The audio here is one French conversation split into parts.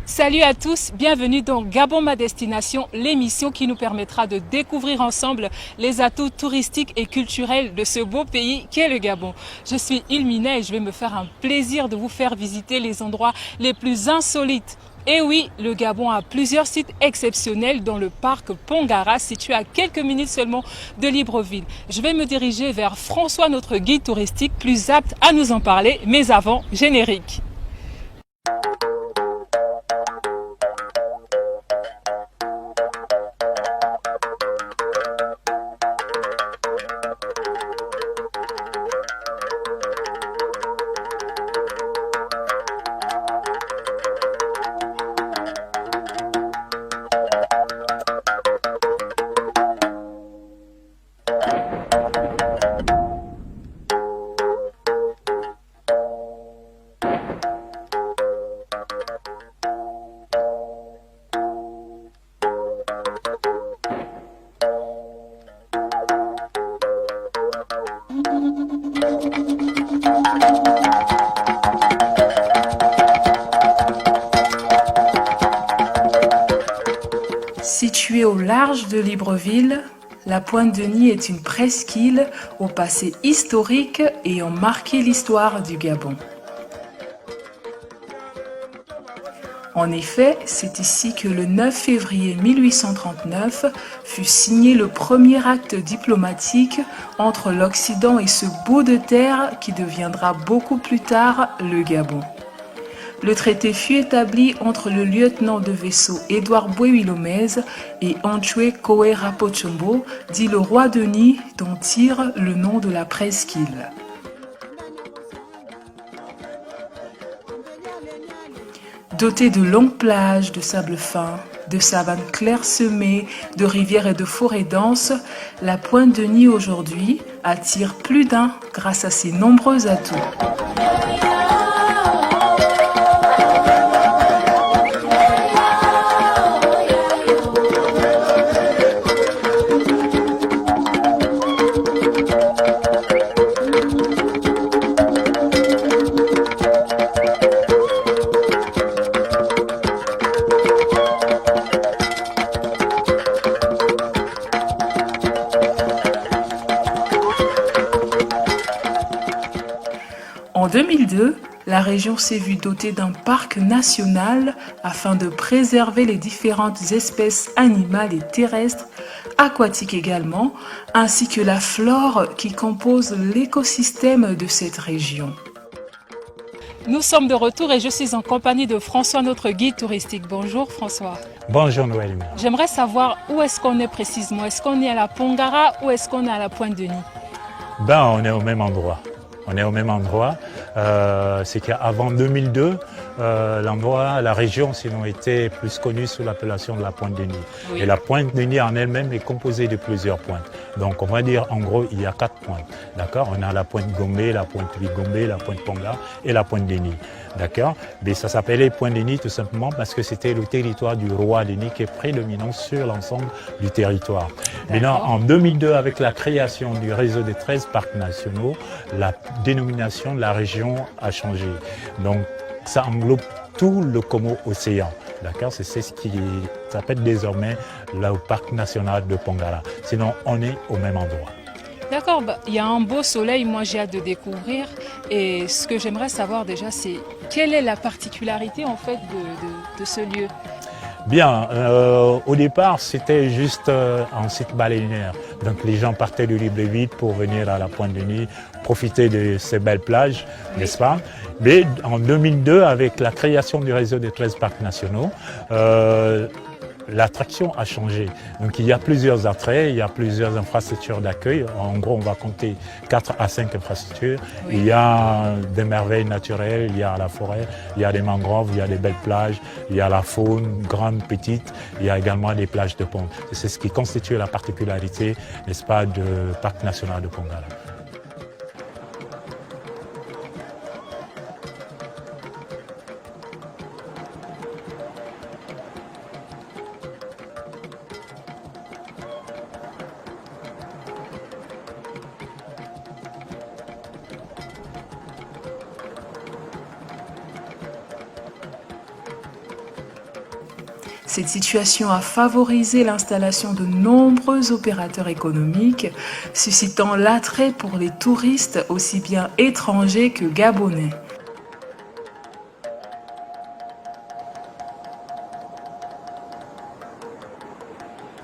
Salut à tous, bienvenue dans Gabon ma destination, l'émission qui nous permettra de découvrir ensemble les atouts touristiques et culturels de ce beau pays qu'est le Gabon. Je suis Ilmina et je vais me faire un plaisir de vous faire visiter les endroits les plus insolites. Et oui, le Gabon a plusieurs sites exceptionnels dans le parc Pongara, situé à quelques minutes seulement de Libreville. Je vais me diriger vers François, notre guide touristique, plus apte à nous en parler, mais avant, générique. Située au large de Libreville, la Pointe-Denis est une presqu'île au passé historique ayant marqué l'histoire du Gabon. En effet, c'est ici que le 9 février 1839 fut signé le premier acte diplomatique entre l'Occident et ce bout de terre qui deviendra beaucoup plus tard le Gabon. Le traité fut établi entre le lieutenant de vaisseau Édouard Boué-Wilomez et Antchoué Koé Rapochombo, dit le roi Denis, dont tire le nom de la presqu'île. Dotée de longues plages de sable fin, de savanes clairsemées, de rivières et de forêts denses, la Pointe-Denis aujourd'hui attire plus d'un grâce à ses nombreux atouts. En 2002, la région s'est vue dotée d'un parc national afin de préserver les différentes espèces animales et terrestres, aquatiques également, ainsi que la flore qui compose l'écosystème de cette région. Nous sommes de retour et je suis en compagnie de François, notre guide touristique. Bonjour François. Bonjour Noël. J'aimerais savoir où est-ce qu'on est précisément. Est-ce qu'on est à la Pongara ou est-ce qu'on est à la Pointe-Denis? On est au même endroit. C'est qu'avant 2002, l'endroit, la région, sinon était plus connue sous l'appellation de la Pointe-Denis. Oui. Et la Pointe-Denis en elle-même est composée de plusieurs pointes. Donc on va dire en gros il y a 4 pointes. D'accord? On a la pointe Gombe, la pointe Bigombe, la pointe Ponga et la pointe Denis. D'accord? Mais ça s'appelait Pointe Denis tout simplement parce que c'était le territoire du roi Denis qui est prédominant sur l'ensemble du territoire. Maintenant, en 2002, avec la création du réseau des 13 parcs nationaux, la dénomination de la région a changé. Donc, ça englobe tout le Como Océan. D'accord? C'est ce qui s'appelle désormais le parc national de Pongara. Sinon, on est au même endroit. D'accord, il y a un beau soleil, moi j'ai hâte de découvrir. Et ce que j'aimerais savoir déjà, c'est quelle est la particularité en fait de ce lieu? Bien, au départ, c'était juste un site balnéaire. Donc les gens partaient de Libreville pour venir à la Pointe-Denis, profiter de ces belles plages, n'est-ce pas? Mais en 2002, avec la création du réseau des 13 parcs nationaux, l'attraction a changé. Donc il y a plusieurs attraits, il y a plusieurs infrastructures d'accueil. En gros, on va compter 4 à 5 infrastructures. Oui. Il y a des merveilles naturelles, il y a la forêt, il y a des mangroves, il y a des belles plages, il y a la faune, grande, petite, il y a également des plages de pont. C'est ce qui constitue la particularité, n'est-ce pas, du parc national de Pongara. Cette situation a favorisé l'installation de nombreux opérateurs économiques, suscitant l'attrait pour les touristes aussi bien étrangers que gabonais.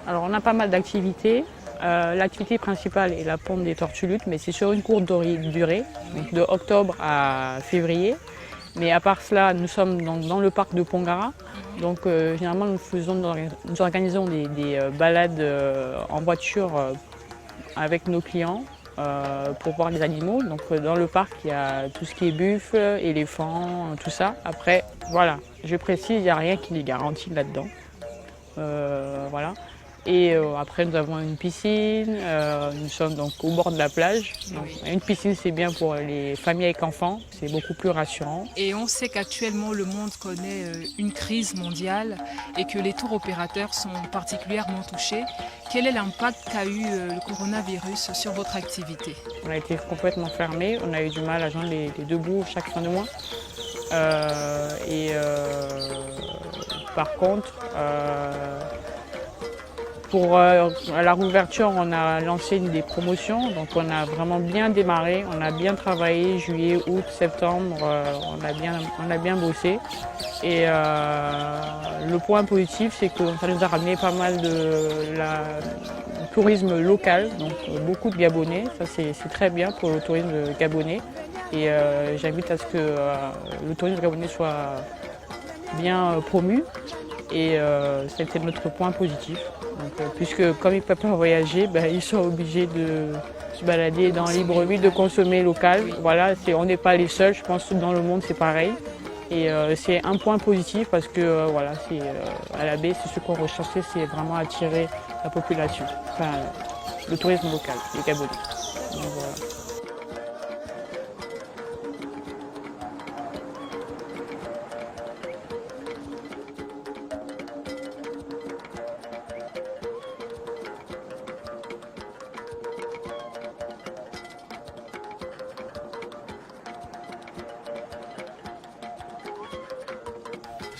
Alors on a pas mal d'activités. L'activité principale est la ponte des tortues luttes, mais c'est sur une courte durée, donc de octobre à février. Mais à part cela, nous sommes dans le parc de Pongara. Donc généralement nous organisons des balades en voiture avec nos clients pour voir les animaux. Donc dans le parc, il y a tout ce qui est buffle, éléphant, tout ça. Après, voilà, je précise, il n'y a rien qui est garanti là-dedans. Voilà. Et après, nous avons une piscine. Nous sommes donc au bord de la plage. Donc, une piscine, c'est bien pour les familles avec enfants. C'est beaucoup plus rassurant. Et on sait qu'actuellement, le monde connaît une crise mondiale et que les tours opérateurs sont particulièrement touchés. Quel est l'impact qu'a eu le coronavirus sur votre activité? On a été complètement fermés. On a eu du mal à joindre les deux bouts chaque fin de mois. Par contre, pour la réouverture, on a lancé des promotions, donc on a vraiment bien démarré, on a bien travaillé, juillet, août, septembre, on a bien bossé. Et le point positif, c'est que ça nous a ramené pas mal de tourisme local, donc beaucoup de Gabonais, ça c'est très bien pour le tourisme gabonais. Et j'invite à ce que le tourisme gabonais soit bien promu. Et c'était notre point positif. Donc, puisque comme ils ne peuvent pas voyager, ils sont obligés de se balader dans libre ville, de consommer local. Voilà, on n'est pas les seuls, je pense que dans le monde c'est pareil. Et c'est un point positif parce que voilà, à la baie, c'est ce qu'on recherchait, c'est vraiment attirer la population, enfin le tourisme local, les Gabonais. Donc, voilà.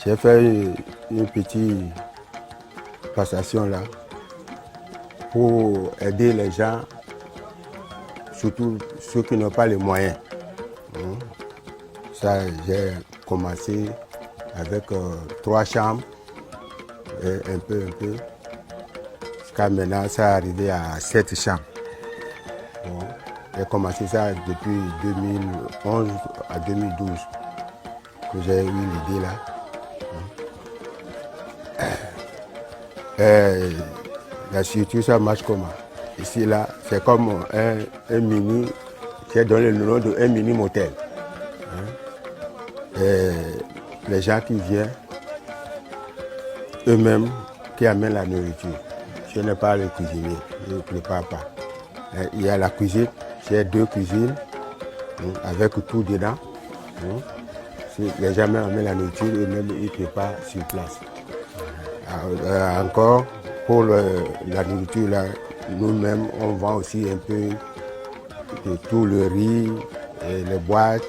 J'ai fait une petite passation là pour aider les gens, surtout ceux qui n'ont pas les moyens. Ça, j'ai commencé avec 3 chambres, et un peu. Jusqu'à maintenant, ça est arrivé à 7 chambres. Bon, j'ai commencé ça depuis 2011 à 2012 que j'ai eu l'idée là. La structure, ça marche comment? Ici, là, c'est comme un mini, j'ai donné le nom de un mini motel. Et les gens qui viennent, eux-mêmes, qui amènent la nourriture. Je n'ai pas le cuisinier, je ne prépare pas. Il y a la cuisine, j'ai 2 cuisines, avec tout dedans. Les gens amènent la nourriture, eux-mêmes, ils préparent sur place. Encore, pour la nourriture, là, nous-mêmes, on vend aussi un peu de tout le riz, et les boîtes,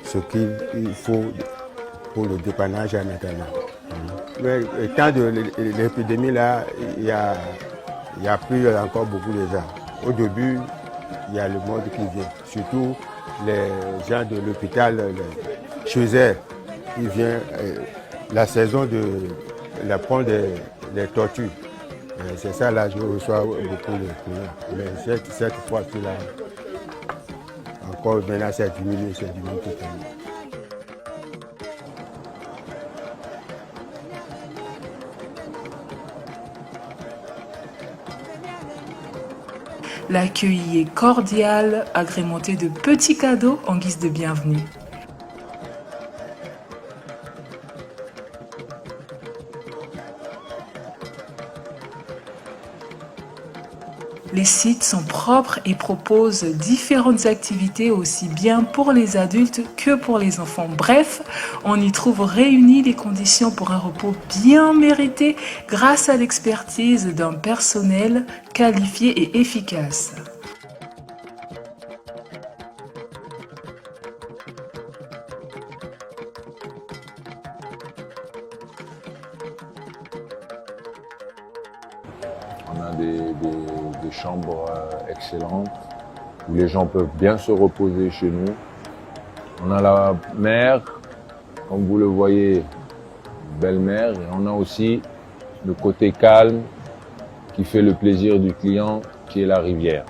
ce qu'il faut pour le dépannage en attendant. Mais le temps de l'épidémie, là, il y a plus encore beaucoup de gens. Au début, il y a le monde qui vient, surtout les gens de l'hôpital, les Chauzer, qui viennent la saison de la ponte des tortues. C'est ça, là, je reçois beaucoup de clients. Mais cette fois-ci, là, encore maintenant, c'est diminué totalement. L'accueil est cordial, agrémenté de petits cadeaux en guise de bienvenue. Les sites sont propres et proposent différentes activités aussi bien pour les adultes que pour les enfants. Bref, on y trouve réunies les conditions pour un repos bien mérité grâce à l'expertise d'un personnel qualifié et efficace. On a des chambres excellentes où les gens peuvent bien se reposer chez nous. On a la mer, comme vous le voyez, belle mer. Et on a aussi le côté calme qui fait le plaisir du client, qui est la rivière.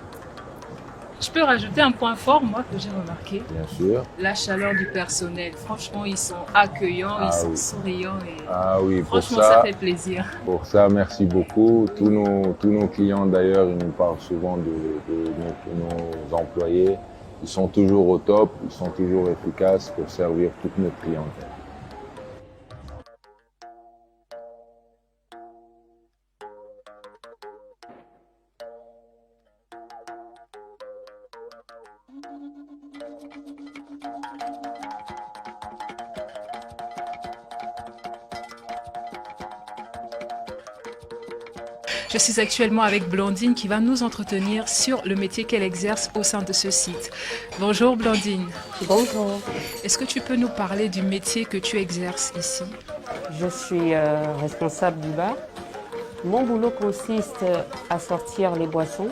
Je peux rajouter un point fort, moi, que j'ai remarqué. Bien sûr. La chaleur du personnel. Franchement, ils sont accueillants, ils sont souriants. Et Ah oui, franchement, ça fait plaisir. Pour ça, merci beaucoup. Tous nos clients, d'ailleurs, ils nous parlent souvent de nos employés. Ils sont toujours au top, ils sont toujours efficaces pour servir toute notre clientèle. Je suis actuellement avec Blandine qui va nous entretenir sur le métier qu'elle exerce au sein de ce site. Bonjour Blandine. Bonjour. Est-ce que tu peux nous parler du métier que tu exerces ici? Je suis responsable du bar. Mon boulot consiste à sortir les boissons.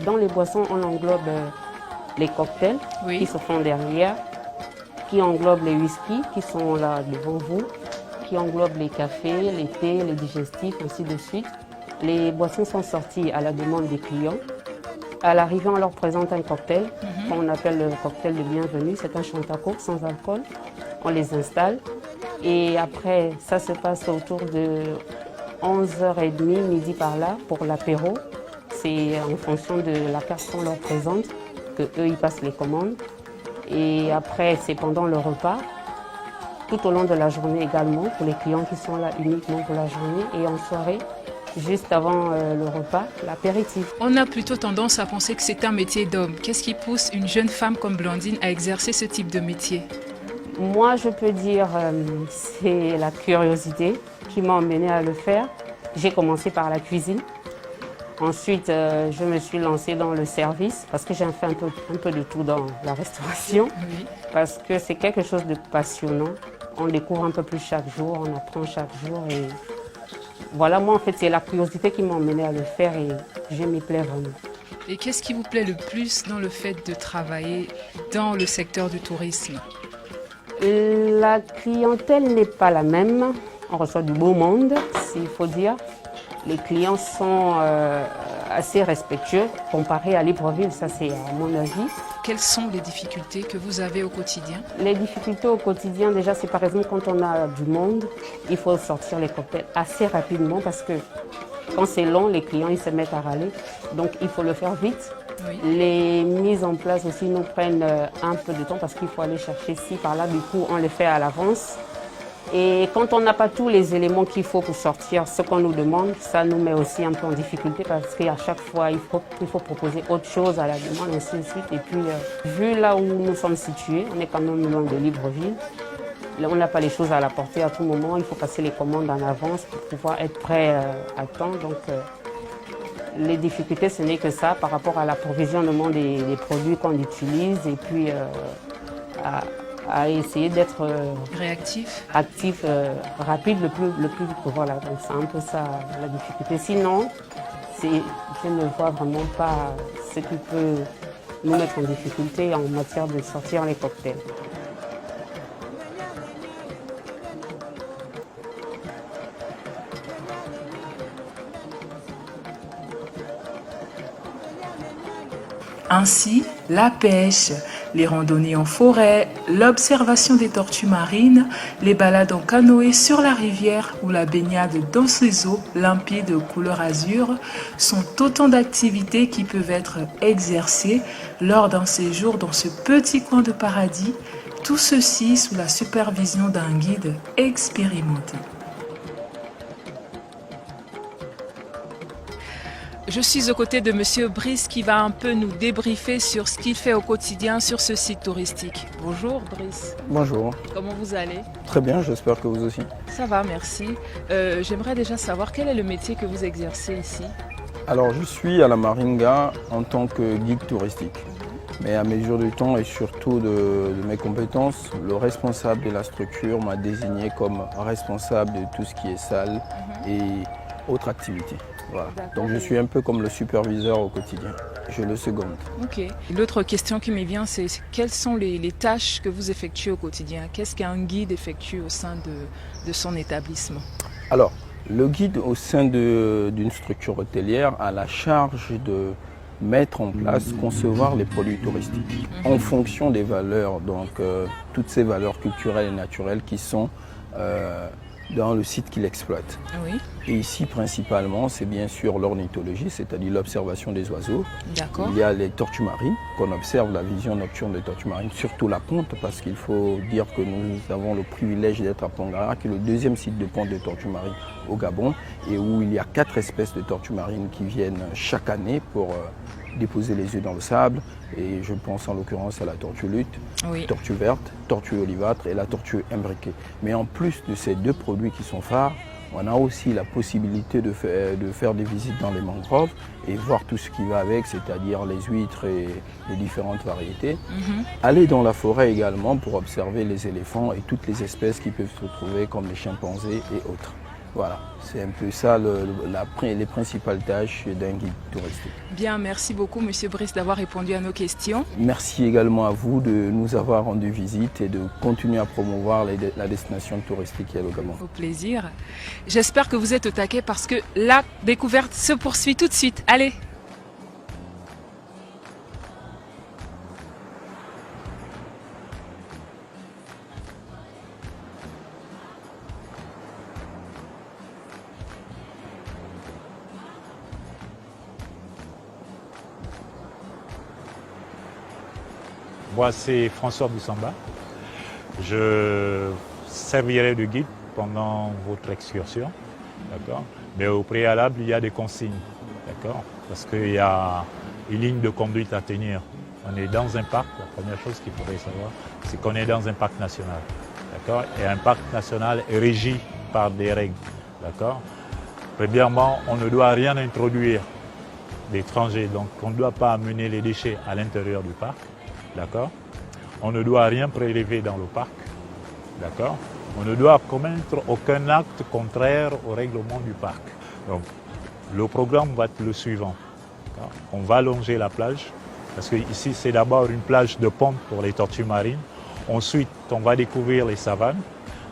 Dans les boissons, on englobe les cocktails qui se font derrière, qui englobent les whiskies qui sont là devant vous, qui englobent les cafés, les thés, les digestifs, ainsi de suite. Les boissons sont sorties à la demande des clients. À l'arrivée, on leur présente un cocktail qu'on appelle le cocktail de bienvenue. C'est un chantaco sans alcool. On les installe et après, ça se passe autour de 11h30, midi par là pour l'apéro. C'est en fonction de la carte qu'on leur présente que eux ils passent les commandes. Et après, c'est pendant le repas. Tout au long de la journée également pour les clients qui sont là uniquement pour la journée et en soirée. Juste avant le repas, l'apéritif. On a plutôt tendance à penser que c'est un métier d'homme. Qu'est-ce qui pousse une jeune femme comme Blandine à exercer ce type de métier? Moi, je peux dire c'est la curiosité qui m'a emmenée à le faire. J'ai commencé par la cuisine. Ensuite, je me suis lancée dans le service parce que j'ai fait un peu de tout dans la restauration. Oui. Parce que c'est quelque chose de passionnant. On découvre un peu plus chaque jour, on apprend chaque jour. Et voilà, moi en fait, c'est la curiosité qui m'a emmenée à le faire et je m'y plais vraiment. Et qu'est-ce qui vous plaît le plus dans le fait de travailler dans le secteur du tourisme? La clientèle n'est pas la même. On reçoit du beau monde, s'il faut dire. Les clients sont assez respectueux comparé à Libreville, ça c'est à mon avis. Quelles sont les difficultés que vous avez au quotidien? Les difficultés au quotidien, déjà, c'est par exemple quand on a du monde, il faut sortir les cocktails assez rapidement parce que quand c'est long, les clients ils se mettent à râler. Donc il faut le faire vite. Oui. Les mises en place aussi nous prennent un peu de temps parce qu'il faut aller chercher ci, par là. Du coup, on les fait à l'avance. Et quand on n'a pas tous les éléments qu'il faut pour sortir ce qu'on nous demande, ça nous met aussi un peu en difficulté parce qu'à chaque fois, il faut proposer autre chose à la demande, ainsi de suite. Et puis, vu là où nous sommes situés, on est quand même loin de Libreville. On n'a pas les choses à la portée à tout moment. Il faut passer les commandes en avance pour pouvoir être prêt à temps. Donc, les difficultés, ce n'est que ça par rapport à l'approvisionnement des produits qu'on utilise et puis à essayer d'être Réactif? actif, rapide le plus vite. Voilà, donc c'est un peu ça la difficulté. Sinon, je ne vois vraiment pas ce qui peut nous mettre en difficulté en matière de sortir les cocktails. Ainsi, la pêche, les randonnées en forêt, l'observation des tortues marines, les balades en canoë sur la rivière ou la baignade dans ces eaux limpides couleur azur sont autant d'activités qui peuvent être exercées lors d'un séjour dans ce petit coin de paradis, tout ceci sous la supervision d'un guide expérimenté. Je suis aux côtés de Monsieur Brice qui va un peu nous débriefer sur ce qu'il fait au quotidien sur ce site touristique. Bonjour Brice. Bonjour. Comment vous allez? Très bien, j'espère que vous aussi. Ça va, merci. J'aimerais déjà savoir quel est le métier que vous exercez ici? Alors, je suis à la Maringa en tant que guide touristique. Mais à mesure du temps et surtout de mes compétences, le responsable de la structure m'a désigné comme responsable de tout ce qui est salle et autre activité. Voilà. Donc je suis un peu comme le superviseur au quotidien. Je le seconde. Ok. L'autre question qui me vient, c'est quelles sont les tâches que vous effectuez au quotidien? Qu'est-ce qu'un guide effectue au sein de son établissement? Alors, le guide au sein d'une structure hôtelière a la charge de mettre en place, concevoir les produits touristiques en fonction des valeurs, donc toutes ces valeurs culturelles et naturelles qui sont dans le site qu'il exploite. Oui. Et ici, principalement, c'est bien sûr l'ornithologie, c'est-à-dire l'observation des oiseaux. D'accord. Il y a les tortues marines, qu'on observe la vision nocturne des tortues marines, surtout la ponte, parce qu'il faut dire que nous avons le privilège d'être à Pongara, qui est le deuxième site de ponte de tortues marines au Gabon, et où il y a 4 espèces de tortues marines qui viennent chaque année pour déposer les œufs dans le sable. Et je pense en l'occurrence à la tortue lutte, Oui. tortue verte, tortue olivâtre et la tortue imbriquée. Mais en plus de ces 2 produits qui sont phares, on a aussi la possibilité de faire des visites dans les mangroves et voir tout ce qui va avec, c'est-à-dire les huîtres et les différentes variétés. Aller dans la forêt également pour observer les éléphants et toutes les espèces qui peuvent se trouver comme les chimpanzés et autres. Voilà, c'est un peu ça les principales tâches d'un guide touristique. Bien, merci beaucoup Monsieur Brice d'avoir répondu à nos questions. Merci également à vous de nous avoir rendu visite et de continuer à promouvoir la destination touristique qui est le Gabon. Au plaisir. J'espère que vous êtes au taquet parce que la découverte se poursuit tout de suite. Allez! Moi, c'est François Boussamba. Je servirai de guide pendant votre excursion, d'accord? Mais au préalable, il y a des consignes, d'accord? Parce qu'il y a une ligne de conduite à tenir. On est dans un parc, la première chose qu'il faudrait savoir, c'est qu'on est dans un parc national, d'accord? Et un parc national est régi par des règles, d'accord? Premièrement, on ne doit rien introduire d'étrangers, donc on ne doit pas amener les déchets à l'intérieur du parc. D'accord? On ne doit rien prélever dans le parc. D'accord? On ne doit commettre aucun acte contraire au règlement du parc. Donc, le programme va être le suivant. On va longer la plage, parce que ici, c'est d'abord une plage de ponte pour les tortues marines. Ensuite, on va découvrir les savanes.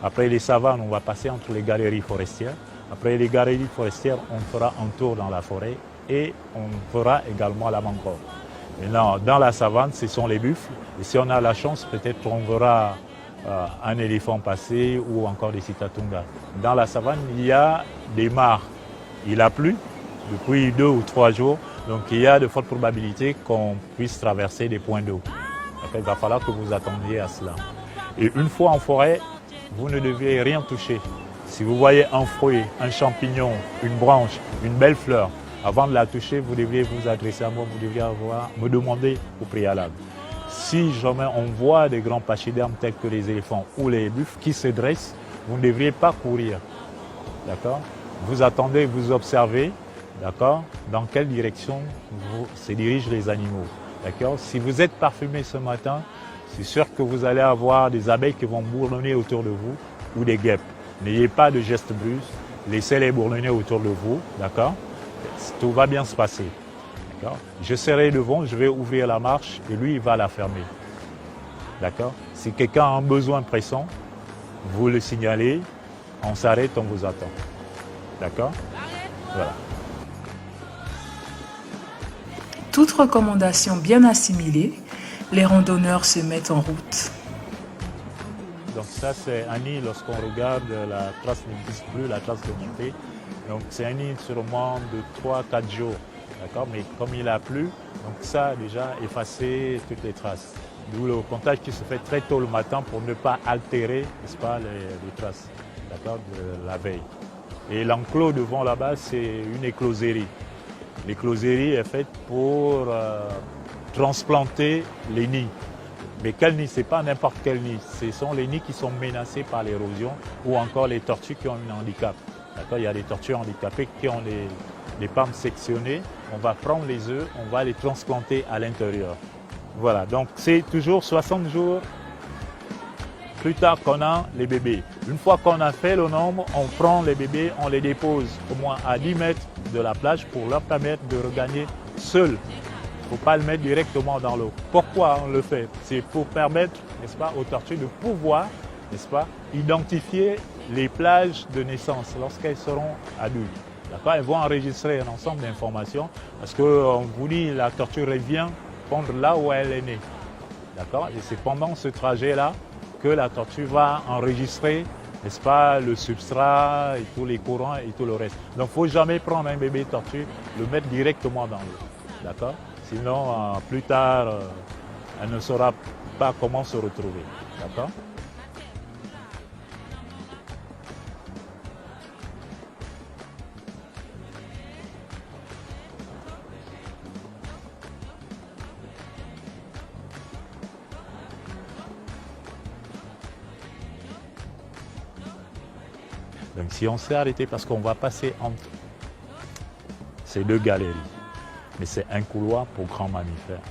Après les savanes, on va passer entre les galeries forestières. Après les galeries forestières, on fera un tour dans la forêt et on fera également la mangrove. Maintenant, dans la savane, ce sont les buffles. Et si on a la chance, peut-être on verra un éléphant passer ou encore des citatungas. Dans la savane, il y a des mares. Il a plu depuis 2 ou 3 jours, donc il y a de fortes probabilités qu'on puisse traverser des points d'eau. Il va falloir que vous attendiez à cela. Et une fois en forêt, vous ne devez rien toucher. Si vous voyez un fruit, un champignon, une branche, une belle fleur, avant de la toucher, vous devriez vous adresser à moi, vous devriez me demander au préalable. Si jamais on voit des grands pachydermes tels que les éléphants ou les buffles qui se dressent, vous ne devriez pas courir. D'accord? Vous attendez, vous observez, d'accord? Dans quelle direction se dirigent les animaux. D'accord? Si vous êtes parfumé ce matin, c'est sûr que vous allez avoir des abeilles qui vont bourdonner autour de vous ou des guêpes. N'ayez pas de gestes brusques, laissez-les bourdonner autour de vous, d'accord? Tout va bien se passer. Je serai devant, je vais ouvrir la marche et lui, il va la fermer. D'accord? Si quelqu'un a un besoin pressant, vous le signalez, on s'arrête, on vous attend. D'accord? Voilà. Toute recommandation bien assimilée, les randonneurs se mettent en route. Donc ça, c'est un nid, lorsqu'on regarde, la trace n'existe plus, la trace de montée. Donc c'est un nid sûrement de 3-4 jours, d'accord? Mais comme il a plu, donc ça a déjà effacé toutes les traces. D'où le comptage qui se fait très tôt le matin pour ne pas altérer, n'est-ce pas, les traces, d'accord, de la veille. Et l'enclos devant là-bas, c'est une écloserie. L'écloserie est faite pour transplanter les nids. Mais quel nid? Ce n'est pas n'importe quel nid. Ce sont les nids qui sont menacés par l'érosion ou encore les tortues qui ont un handicap. Il y a des tortues handicapées qui ont les palmes sectionnées. On va prendre les œufs, on va les transplanter à l'intérieur. Voilà, donc c'est toujours 60 jours plus tard qu'on a les bébés. Une fois qu'on a fait le nombre, on prend les bébés, on les dépose au moins à 10 mètres de la plage pour leur permettre de regagner seuls. Il ne faut pas le mettre directement dans l'eau. Pourquoi on le fait? C'est pour permettre, n'est-ce pas, aux tortues de pouvoir, n'est-ce pas, identifier les plages de naissance lorsqu'elles seront adultes. D'accord? Elles vont enregistrer un ensemble d'informations parce qu'on vous dit la tortue revient pondre là où elle est née. D'accord? Et c'est pendant ce trajet-là que la tortue va enregistrer, n'est-ce pas, le substrat et tous les courants et tout le reste. Donc il ne faut jamais prendre un bébé tortue, le mettre directement dans l'eau. D'accord? Sinon, plus tard, elle ne saura pas comment se retrouver. D'accord? Donc si on s'est arrêté parce qu'on va passer entre ces deux galeries, mais c'est un couloir pour grands mammifères,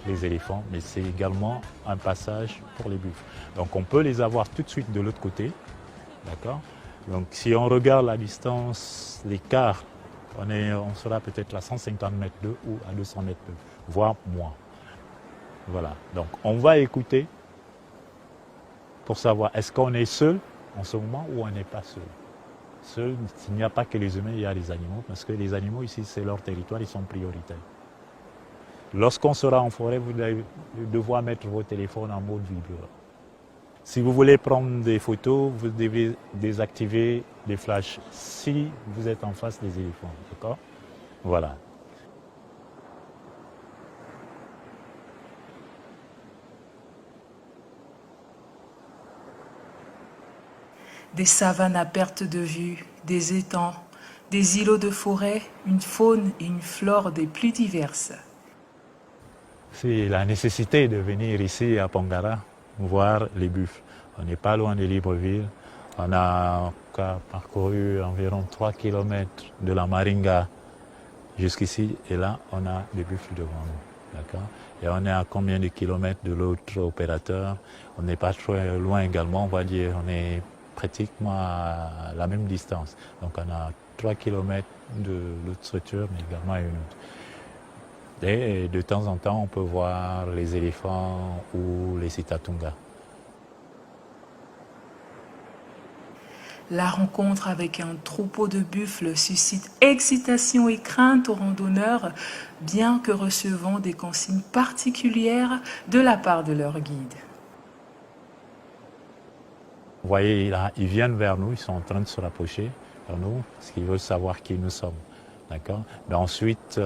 les éléphants, mais c'est également un passage pour les buffles. Donc on peut les avoir tout de suite de l'autre côté, d'accord? Donc si on regarde la distance, l'écart, on sera peut-être à 150 mètres d'eux ou à 200 mètres d'eux, voire moins. Voilà, donc on va écouter pour savoir est-ce qu'on est seul en ce moment où on n'est pas seul. Seul, il n'y a pas que les humains, il y a les animaux, parce que les animaux ici, c'est leur territoire, ils sont prioritaires. Lorsqu'on sera en forêt, vous allez devoir mettre vos téléphones en mode vibreur. Si vous voulez prendre des photos, vous devez désactiver les flashs si vous êtes en face des éléphants, d'accord? Voilà. Des savanes à perte de vue, des étangs, des îlots de forêt, une faune et une flore des plus diverses. C'est la nécessité de venir ici à Pongara voir les buffles. On n'est pas loin de Libreville. On a parcouru environ 3 km de la Maringa jusqu'ici et là on a des buffles devant nous. D'accord? Et on est à combien de kilomètres de l'autre opérateur? On n'est pas trop loin également, on va dire. On est pratiquement à la même distance. Donc on a 3 km de l'autre structure, mais également une autre. Et de temps en temps, on peut voir les éléphants ou les sitatunga. La rencontre avec un troupeau de buffles suscite excitation et crainte aux randonneurs, bien que recevant des consignes particulières de la part de leur guide. Vous voyez, là, ils viennent vers nous, ils sont en train de se rapprocher vers nous, parce qu'ils veulent savoir qui nous sommes. D'accord? Mais ensuite,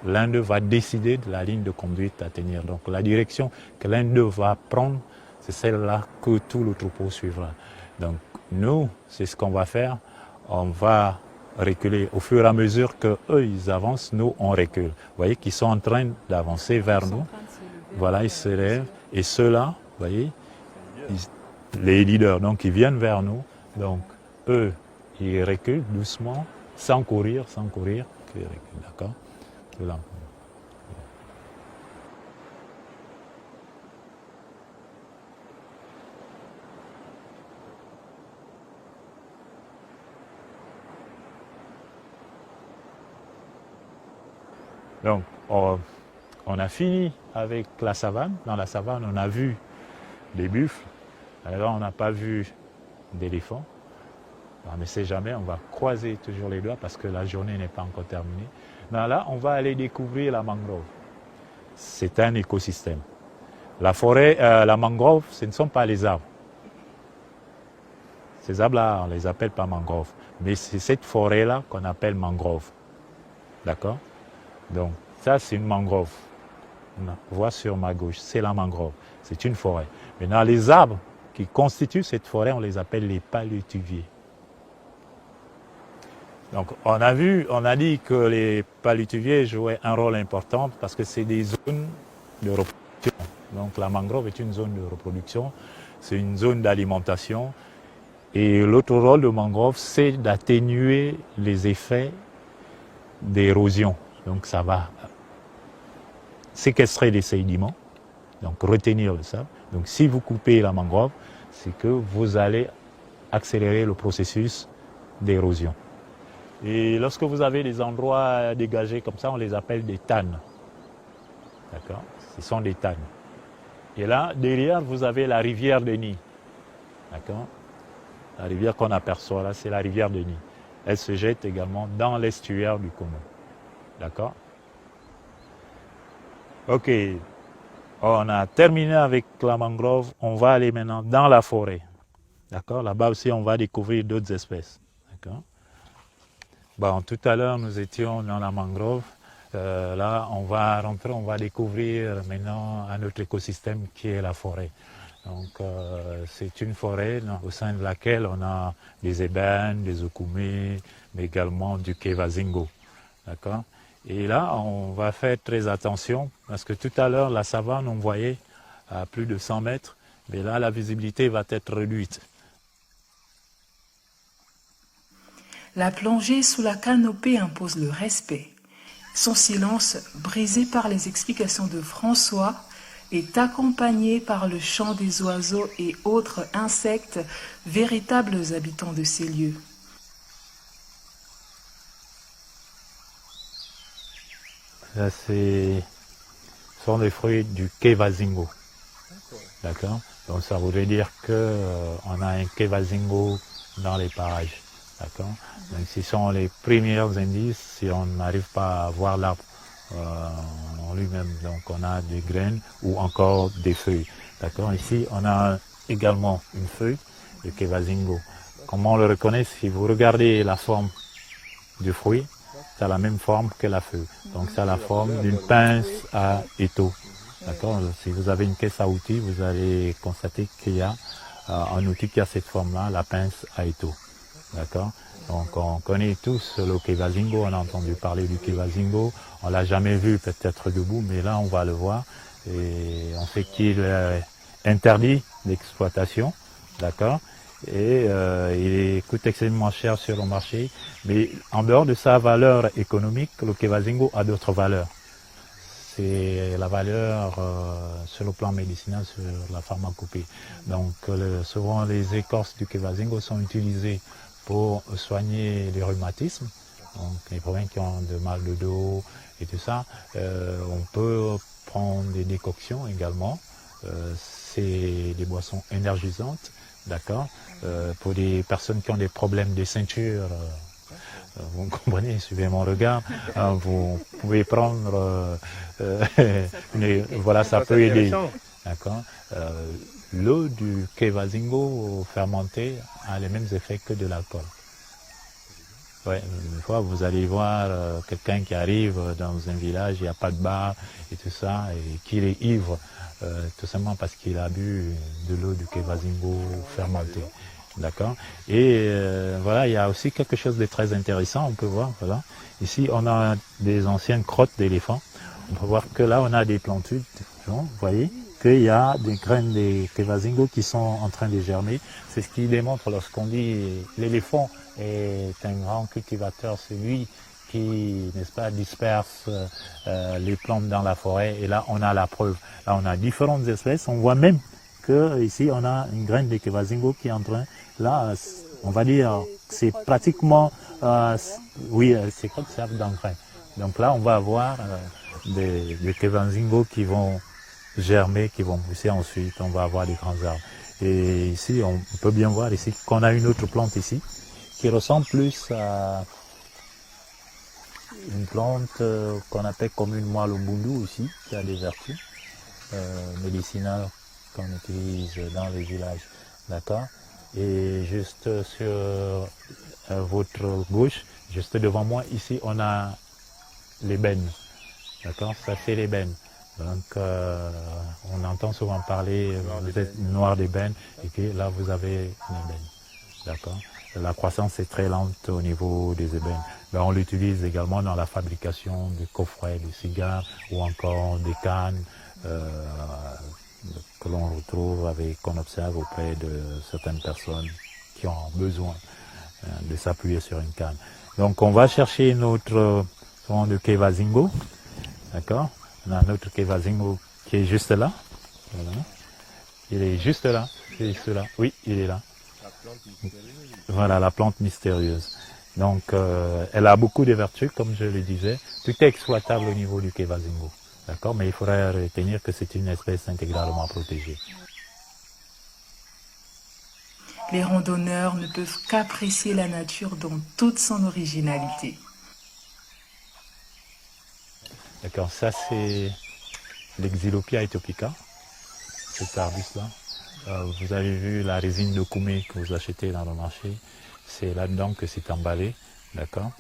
l'un d'eux va décider de la ligne de conduite à tenir. Donc la direction que l'un d'eux va prendre, c'est celle-là que tout le troupeau suivra. Donc nous, c'est ce qu'on va faire. On va reculer au fur et à mesure qu'eux, ils avancent, nous, on recule. Vous voyez qu'ils sont en train d'avancer vers nous. Voilà, ils se lèvent. Et ceux-là, vous voyez, les leaders, donc ils viennent vers nous. Donc eux, ils reculent doucement, sans courir, d'accord? Donc, on a fini avec la savane. Dans la savane, on a vu des buffles. Alors, on n'a pas vu d'éléphants. On ne sait jamais, on va croiser toujours les doigts parce que la journée n'est pas encore terminée. Mais là, on va aller découvrir la mangrove. C'est un écosystème. La forêt, la mangrove, ce ne sont pas les arbres. Ces arbres-là, on ne les appelle pas mangrove. Mais c'est cette forêt-là qu'on appelle mangrove. D'accord? Donc, ça, c'est une mangrove. On voit sur ma gauche, c'est la mangrove. C'est une forêt. Maintenant, les arbres qui constituent cette forêt, on les appelle les palétuviers. Donc, on a dit que les palétuviers jouaient un rôle important parce que c'est des zones de reproduction. Donc, la mangrove est une zone de reproduction, c'est une zone d'alimentation. Et l'autre rôle de mangrove, c'est d'atténuer les effets d'érosion. Donc, ça va séquestrer les sédiments, donc retenir le sable. Donc, si vous coupez la mangrove, c'est que vous allez accélérer le processus d'érosion. Et lorsque vous avez des endroits dégagés comme ça, on les appelle des tannes. D'accord? Ce sont des tannes. Et là, derrière, vous avez la rivière de Nil. D'accord? La rivière qu'on aperçoit là, c'est la rivière de Nil. Elle se jette également dans l'estuaire du Congo. D'accord? Ok. On a terminé avec la mangrove. On va aller maintenant dans la forêt. D'accord? Là-bas aussi, on va découvrir d'autres espèces. D'accord? Bon, tout à l'heure, nous étions dans la mangrove. Là, on va rentrer, on va découvrir maintenant un autre écosystème qui est la forêt. Donc, c'est une forêt au sein de laquelle on a des ébènes, des okoumés, mais également du kevazingo. D'accord? Et là, on va faire très attention parce que tout à l'heure, la savane, on voyait à plus de 100 mètres, mais là, la visibilité va être réduite. La plongée sous la canopée impose le respect. Son silence, brisé par les explications de François, est accompagné par le chant des oiseaux et autres insectes, véritables habitants de ces lieux. Là, ce sont des fruits du kevazingo. D'accord? Donc ça voudrait dire qu'on a un kevazingo dans les parages. D'accord? Donc ce sont les premiers indices si on n'arrive pas à voir l'arbre en lui-même. Donc on a des graines ou encore des feuilles. D'accord? Ici on a également une feuille de kevazingo. Comment on le reconnaît? Si vous regardez la forme du fruit, ça a la même forme que la feuille. Donc ça a la forme d'une pince à étau. D'accord? Si vous avez une caisse à outils, vous allez constater qu'il y a un outil qui a cette forme-là, la pince à étau. D'accord? Donc on connaît tous le kevazingo, on a entendu parler du kevazingo, on l'a jamais vu peut-être debout, mais là on va le voir. Et on sait qu'il est interdit d'exploitation, d'accord? Et il coûte extrêmement cher sur le marché, mais en dehors de sa valeur économique, le kevazingo a d'autres valeurs. C'est la valeur sur le plan médicinal, sur la pharmacopée. Donc souvent les écorces du kevazingo sont utilisées pour soigner les rhumatismes, donc les problèmes qui ont de mal de dos et tout ça. On peut prendre des décoctions également. C'est des boissons énergisantes, d'accord. Pour des personnes qui ont des problèmes de ceinture, vous comprenez, suivez mon regard, vous pouvez prendre, voilà, ça peut aider, d'accord. L'eau du kevazingo fermenté a les mêmes effets que de l'alcool. Ouais, une fois vous allez voir quelqu'un qui arrive dans un village, il n'y a pas de bar et tout ça, et qu'il est ivre, tout simplement parce qu'il a bu de l'eau du kevazingo fermenté. D'accord. Et voilà, il y a aussi quelque chose de très intéressant, on peut voir, voilà. Ici, on a des anciennes crottes d'éléphants. On peut voir que là, on a des plantules, vous voyez, qu'il y a des graines de kevazingo qui sont en train de germer. C'est ce qui démontre lorsqu'on dit l'éléphant est un grand cultivateur, c'est lui qui, n'est-ce pas, disperse les plantes dans la forêt. Et là, on a la preuve. Là, on a différentes espèces. On voit même que ici, on a une graine de kevazingo qui est en train, là, on va dire, c'est pratiquement, oui, c'est comme ça d'engrais. Donc là, on va avoir des kevazingo qui vont germer, qui vont pousser ensuite, on va avoir des grands arbres. Et ici, on peut bien voir ici qu'on a une autre plante ici, qui ressemble plus à une plante qu'on appelle communément le bundu aussi, qui a des vertus médicinales qu'on utilise dans les villages, d'accord. Et juste sur votre gauche, juste devant moi, ici, on a l'ébène, d'accord, ça c'est l'ébène. Donc on entend souvent parler de noir d'ébène, et que là vous avez une ébène, d'accord. La croissance est très lente au niveau des ébènes. Ben, on l'utilise également dans la fabrication de coffrets, de cigares ou encore des cannes, que l'on retrouve qu'on observe auprès de certaines personnes qui ont besoin de s'appuyer sur une canne. Donc on va chercher notre son de kevazingo, d'accord. On a notre kevazingo qui est juste là, voilà. Il est juste là, c'est cela. Oui, il est là. Voilà, la plante mystérieuse. Donc, elle a beaucoup de vertus, comme je le disais. Tout est exploitable au niveau du Kevazingo. D'accord, mais il faudrait retenir que c'est une espèce intégralement protégée. Les randonneurs ne peuvent qu'apprécier la nature dans toute son originalité. D'accord, ça c'est l'Exilopia etopica, cet arbuste-là. Vous avez vu la résine de Koumé que vous achetez dans le marché, c'est là-dedans que c'est emballé, d'accord.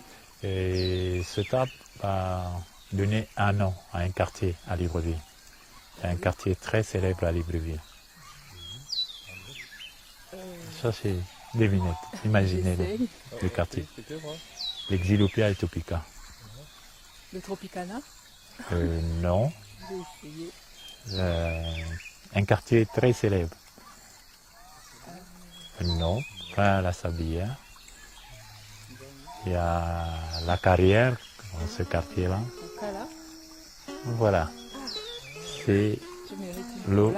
Et cet arbre a donné un nom à un quartier à Libreville. C'est un quartier très célèbre à Libreville. Ça c'est des vignettes, imaginez le quartier. L'Exilopia etopica. Le Tropicana? Non. Un quartier très célèbre. Non, pas la Sablière. Il y a la Carrière, dans ce quartier-là. Voilà. C'est le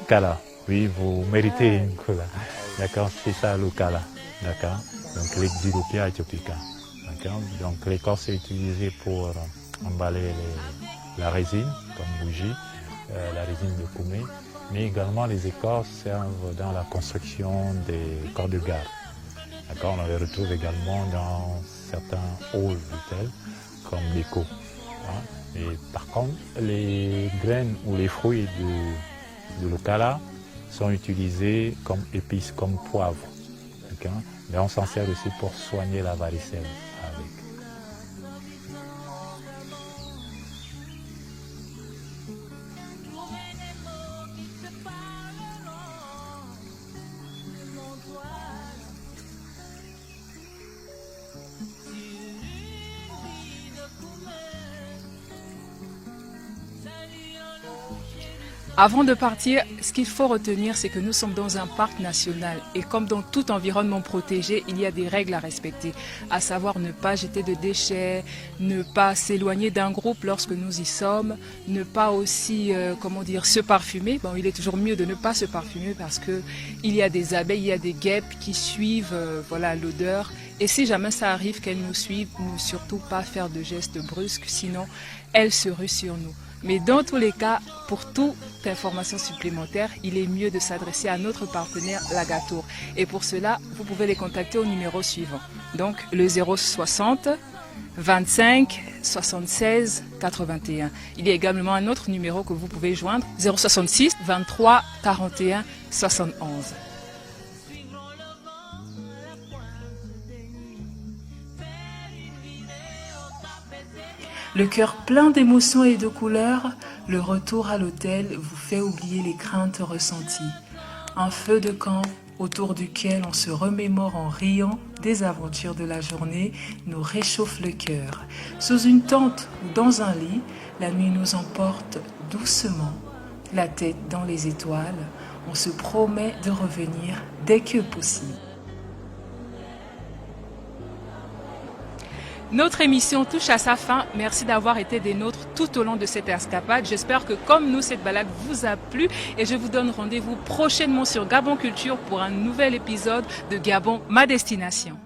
Kala. Oui, vous méritez une cola. D'accord, c'est ça le Kala. D'accord. Donc l'Exilopia etopica. D'accord. Donc l'écorce est utilisée pour emballer la résine comme bougie, la résine de Koumé, mais également les écorces servent dans la construction des corps de garde. D'accord, on les retrouve également dans certains halls d'hôtels comme l'écho. Et par contre, les graines ou les fruits de l'Okala sont utilisés comme épices, comme poivre. Mais on s'en sert aussi pour soigner la varicelle avec. Avant de partir, ce qu'il faut retenir, c'est que nous sommes dans un parc national et comme dans tout environnement protégé, il y a des règles à respecter, à savoir ne pas jeter de déchets, ne pas s'éloigner d'un groupe lorsque nous y sommes, ne pas aussi, se parfumer. Bon, il est toujours mieux de ne pas se parfumer parce que il y a des abeilles, il y a des guêpes qui suivent l'odeur. Et si jamais ça arrive qu'elles nous suivent, ne surtout pas faire de gestes brusques, sinon elles se ruent sur nous. Mais dans tous les cas, pour toute information supplémentaire, il est mieux de s'adresser à notre partenaire Lagatour. Et pour cela, vous pouvez les contacter au numéro suivant. Donc le 060 25 76 81. Il y a également un autre numéro que vous pouvez joindre, 066 23 41 71. Le cœur plein d'émotions et de couleurs, le retour à l'hôtel vous fait oublier les craintes ressenties. Un feu de camp autour duquel on se remémore en riant des aventures de la journée nous réchauffe le cœur. Sous une tente ou dans un lit, la nuit nous emporte doucement, la tête dans les étoiles. On se promet de revenir dès que possible. Notre émission touche à sa fin. Merci d'avoir été des nôtres tout au long de cette escapade. J'espère que comme nous, cette balade vous a plu et je vous donne rendez-vous prochainement sur Gabon Culture pour un nouvel épisode de Gabon, ma destination.